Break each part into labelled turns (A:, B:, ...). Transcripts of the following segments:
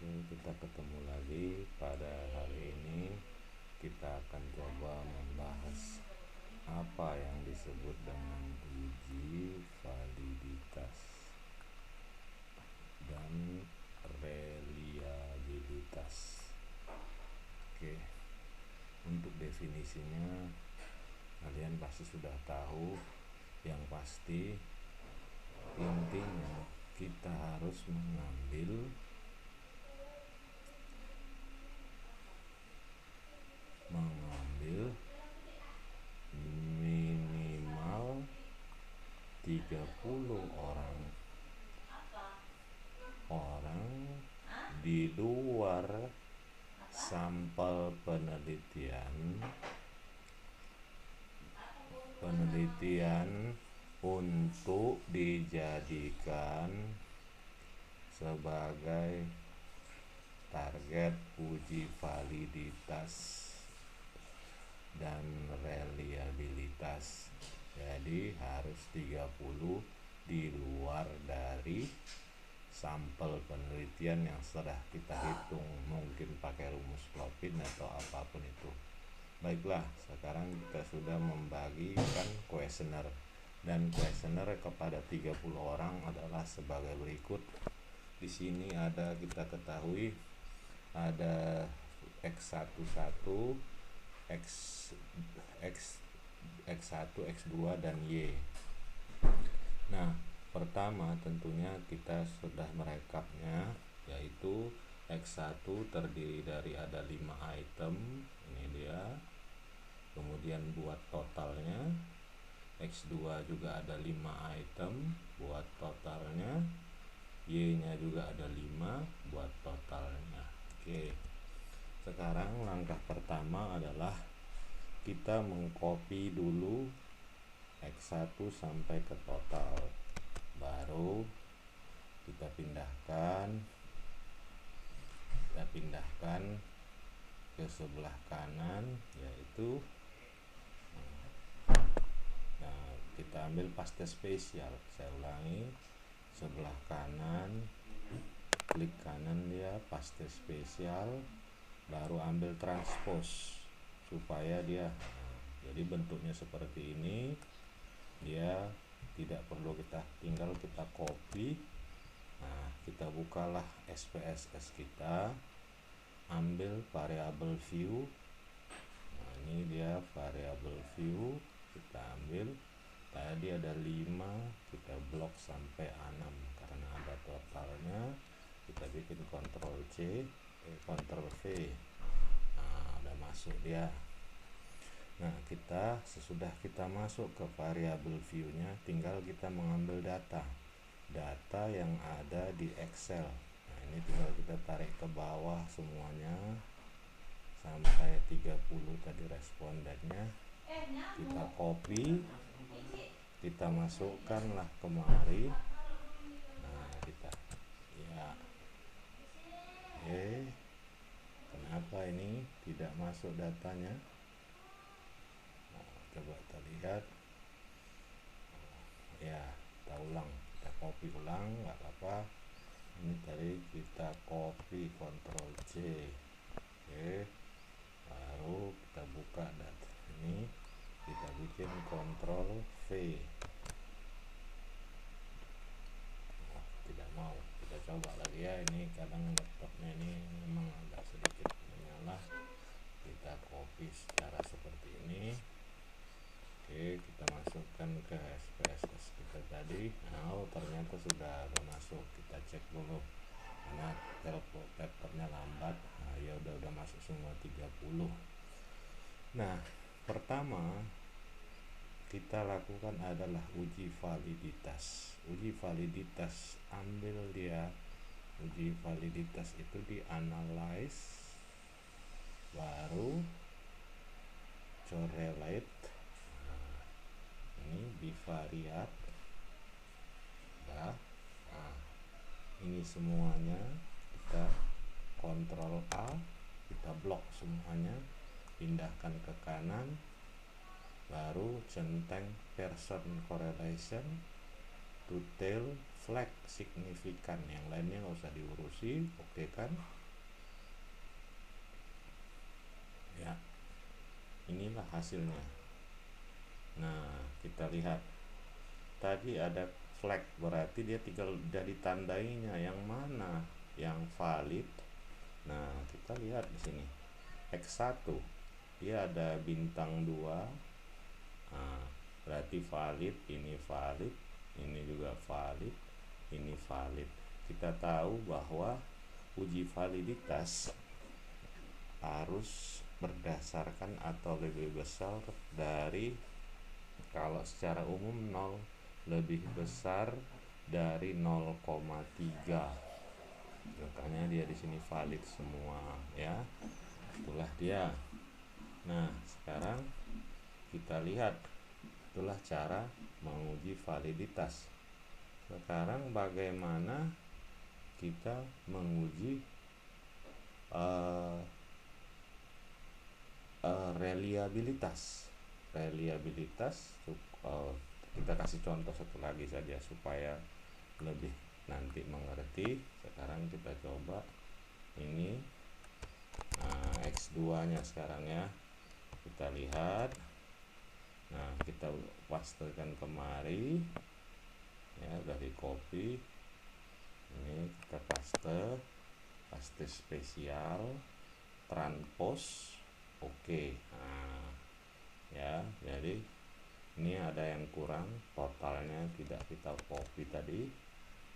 A: Oke, kita ketemu lagi. Pada hari ini kita akan coba membahas apa yang disebut dengan uji validitas dan reliabilitas. Oke, untuk definisinya kalian pasti sudah tahu. Yang pasti intinya kita harus mengambil minimal 30 orang di luar sampel penelitian untuk dijadikan sebagai target uji validitas dan reliabilitas. Jadi harus 30 di luar dari sampel penelitian yang sudah kita hitung, mungkin pakai rumus Clopin atau apapun itu. Baiklah, sekarang kita sudah membagikan kuesioner, dan kuesioner kepada 30 orang adalah sebagai berikut. Di sini ada, kita ketahui ada X11, X1, X2 dan Y. Nah, pertama tentunya kita sudah merekapnya, yaitu X1 terdiri dari ada 5 item, ini dia. Kemudian buat totalnya. X2 juga ada 5 item, buat totalnya. Y-nya juga ada 5, buat totalnya. Oke. Sekarang langkah pertama adalah kita mengcopy dulu X1 sampai ke total. Baru kita pindahkan ke sebelah kanan, yaitu kita ambil paste spesial. Saya ulangi, sebelah kanan, klik kanan dia, paste spesial, baru ambil transpose supaya dia jadi bentuknya seperti ini. Dia tidak perlu tinggal kita copy. Nah, kita bukalah SPSS kita, ambil variable view. Nah, ini dia variable view, kita ambil. Tadi ada 5, kita blok sampai 6 karena ada totalnya. Kita bikin Ctrl C, Ctrl V. Nah, udah masuk dia. Nah, sesudah kita masuk ke variable view-nya, tinggal kita mengambil data yang ada di Excel. Nah, ini tinggal kita tarik ke bawah semuanya sampai 30 tadi respondennya. Kita copy, kita masukkanlah kemari. Nah, kenapa ini tidak masuk datanya? Coba kita lihat. Kita ulang, kita copy ulang, nggak apa-apa. Ini tadi kita copy, Ctrl C. Oke, baru kita buka data ini, kita bikin Ctrl V. Tidak mau, kita coba lagi ya. Ini kadang laptopnya ini memang agak sedikit menyala. Kita copy secara seperti ini. Oke, kita masukkan ke SPSS kita tadi. Nah, ternyata sudah masuk. Kita cek dulu karena papernya lambat. Nah, ya udah masuk semua 30. Nah, pertama kita lakukan adalah uji validitas. Uji validitas, ambil dia. Uji validitas itu di analyze, baru correlate. Ini bivariate. Ini semuanya kita Ctrl A, kita blok semuanya, pindahkan ke kanan, baru centang person correlation, tail flag signifikan, yang lainnya nggak usah diurusi. Oke kan ya, inilah hasilnya. Nah, kita lihat tadi ada flag, berarti dia tinggal udah ditandainya yang mana yang valid. Nah, kita lihat di sini X1 dia ada bintang 2. Nah, berarti valid, ini juga valid, ini valid. Kita tahu bahwa uji validitas harus berdasarkan atau lebih besar dari, kalau secara umum 0 lebih besar dari 0,3. Makanya dia di sini valid semua ya. Itulah dia. Nah, sekarang kita lihat, itulah cara menguji validitas. Sekarang bagaimana kita menguji reliabilitas. Kita kasih contoh satu lagi saja supaya lebih nanti mengerti. Sekarang kita coba ini X2 nya sekarang ya, kita lihat. Nah, kita pastekan kemari ya, dari copy ini kita paste spesial transpose. Oke. Nah ya, jadi ini ada yang kurang, totalnya tidak kita copy tadi.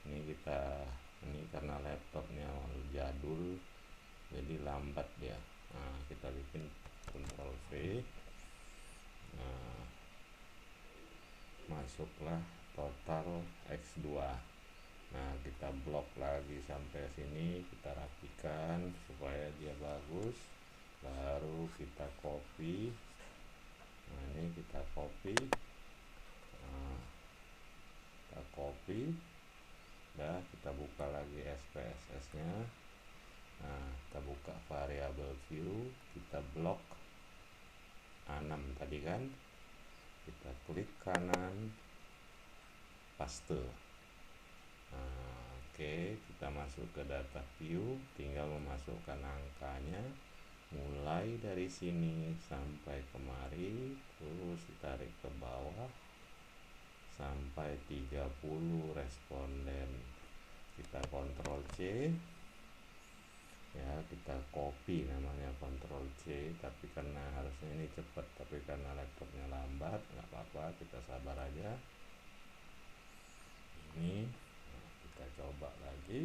A: Ini karena laptopnya jadul jadi lambat dia. Nah, kita bikin Ctrl V. Nah, masuklah total X2. Nah, kita blok lagi sampai sini, kita rapikan supaya dia bagus, baru kita copy. Nah, ini kita copy. Nah, kita buka lagi SPSS nya. Nah, kita buka variable view, kita blok A6 tadi kan, kita klik kanan, paste. Nah, oke, kita masuk ke data view, tinggal memasukkan angkanya mulai dari sini sampai kemari, terus ditarik ke bawah sampai 30 responden. Kita Ctrl C ya, kita copy, namanya Ctrl C, tapi karena harusnya ini cepat, tapi karena laptopnya lambat, nggak apa-apa, kita sabar aja. Ini kita coba lagi,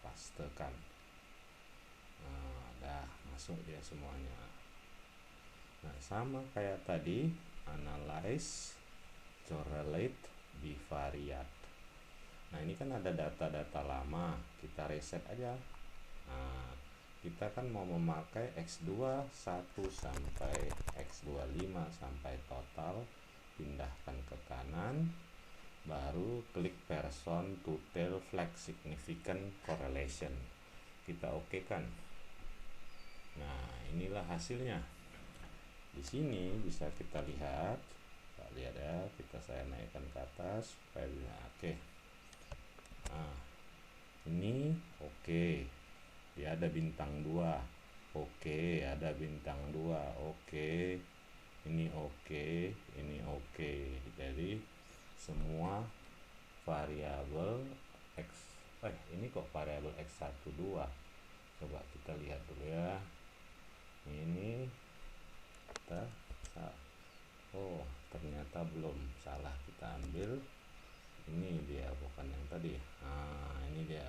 A: pastekan. Nah, dah masuk dia semuanya. Nah, sama kayak tadi, analyze, correlate, bivariate. Nah, ini kan ada data-data lama, kita reset aja. Nah, kita kan mau memakai X2 1 sampai X25 sampai total, pindahkan ke kanan, baru klik person to tail flag significant correlation, kita oke kan. Nah, inilah hasilnya. Di sini bisa kita lihat, ya, saya naikkan ke atas supaya bisa oke. Nah, ini oke, dia ada bintang 2. Oke, ada bintang 2. Oke, ini oke, ini oke. Jadi semua variabel ini kok variabel X1 2. Coba kita lihat dulu ya. Ini kita ternyata belum, salah, kita ambil ini, dia bukan yang tadi. Nah, ini dia.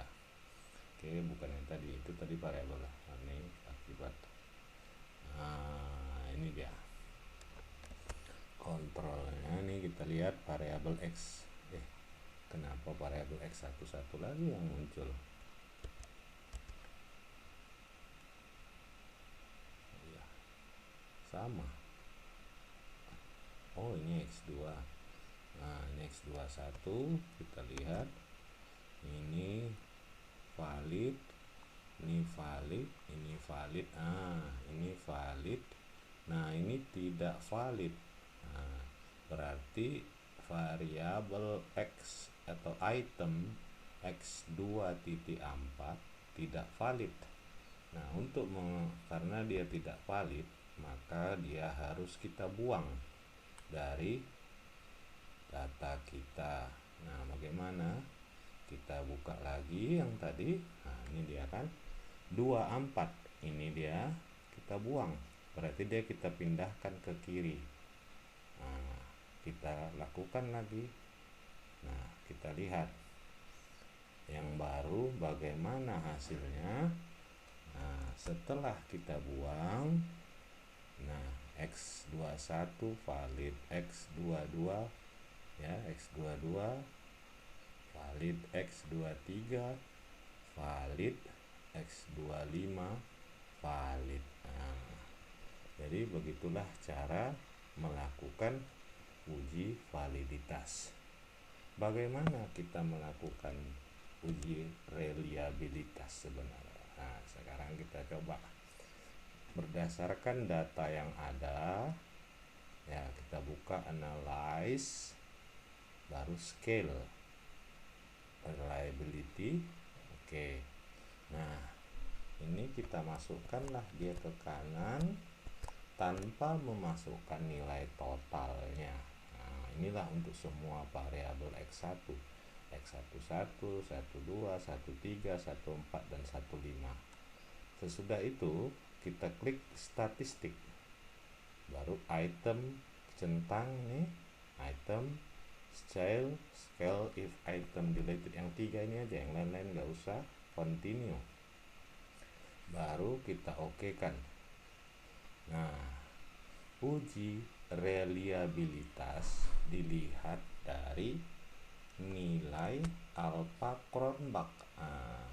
A: Oke, bukan yang tadi, itu tadi variabel lah. Ini akibat. Nah, ini dia kontrolnya. Ini kita lihat variabel X. Kenapa variabel X1 lagi yang muncul? Ya, sama. Oh, ini X2. Nah, ini X2 1, kita lihat ini valid, ini valid, ini valid. Ini valid. Nah, ini tidak valid. Nah, berarti variabel x atau item x2.4 tidak valid. Nah, karena dia tidak valid, maka dia harus kita buang dari data kita. Nah, bagaimana? Kita buka lagi yang tadi. Nah, ini dia kan 24. Ini dia kita buang. Berarti dia kita pindahkan ke kiri. Nah, kita lakukan lagi. Nah, kita lihat yang baru bagaimana hasilnya. Nah, setelah kita buang, nah x21 valid, x22 ya, x22 valid, x23 valid, x25 valid. Nah, jadi begitulah cara melakukan uji validitas. Bagaimana kita melakukan uji reliabilitas sebenarnya? Nah, sekarang kita coba berdasarkan data yang ada ya, kita buka analyze, baru scale reliability. Oke. Nah, ini kita masukkanlah dia ke kanan tanpa memasukkan nilai totalnya. Nah, inilah untuk semua variabel x1, x11, 12, 13, 14 dan 15. Sesudah itu kita klik statistik, baru item centang nih, item scale if item deleted, yang 3 ini aja, yang lain-lain nggak usah, continue, baru kita oke kan. Nah, uji reliabilitas dilihat dari nilai alpha Cronbach. Nah,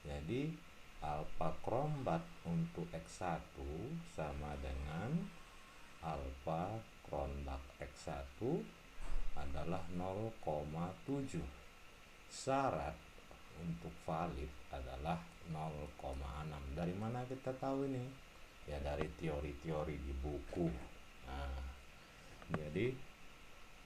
A: jadi alpha Cronbach untuk X1 sama dengan alpha Cronbach X1 adalah 0,7. Syarat untuk valid adalah 0,6. Dari mana kita tahu ini? Ya, dari teori-teori di buku. Nah, jadi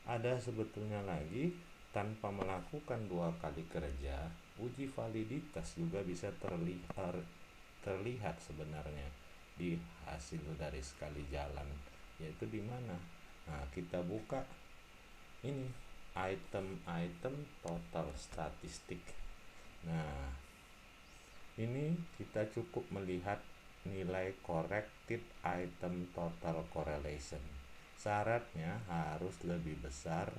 A: ada sebetulnya lagi, tanpa melakukan 2 kali kerja, uji validitas juga bisa terlihat sebenarnya di hasil dari sekali jalan, yaitu di mana? Nah, kita buka ini item total statistik. Nah, ini kita cukup melihat nilai corrected item total correlation. Syaratnya harus lebih besar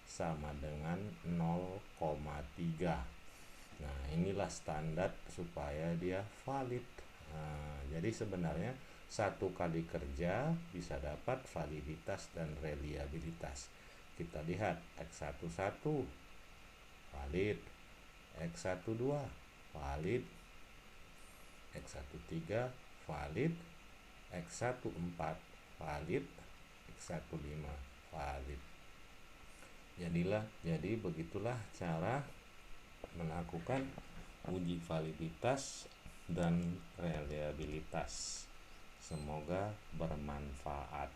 A: sama dengan 0,3. Nah, inilah standar supaya dia valid. Nah, jadi sebenarnya 1 kali kerja bisa dapat validitas dan reliabilitas. Kita lihat x11 valid, x12 valid, x13 valid, x14 valid, x15 valid. Jadi begitulah cara melakukan uji validitas dan reliabilitas. Semoga bermanfaat.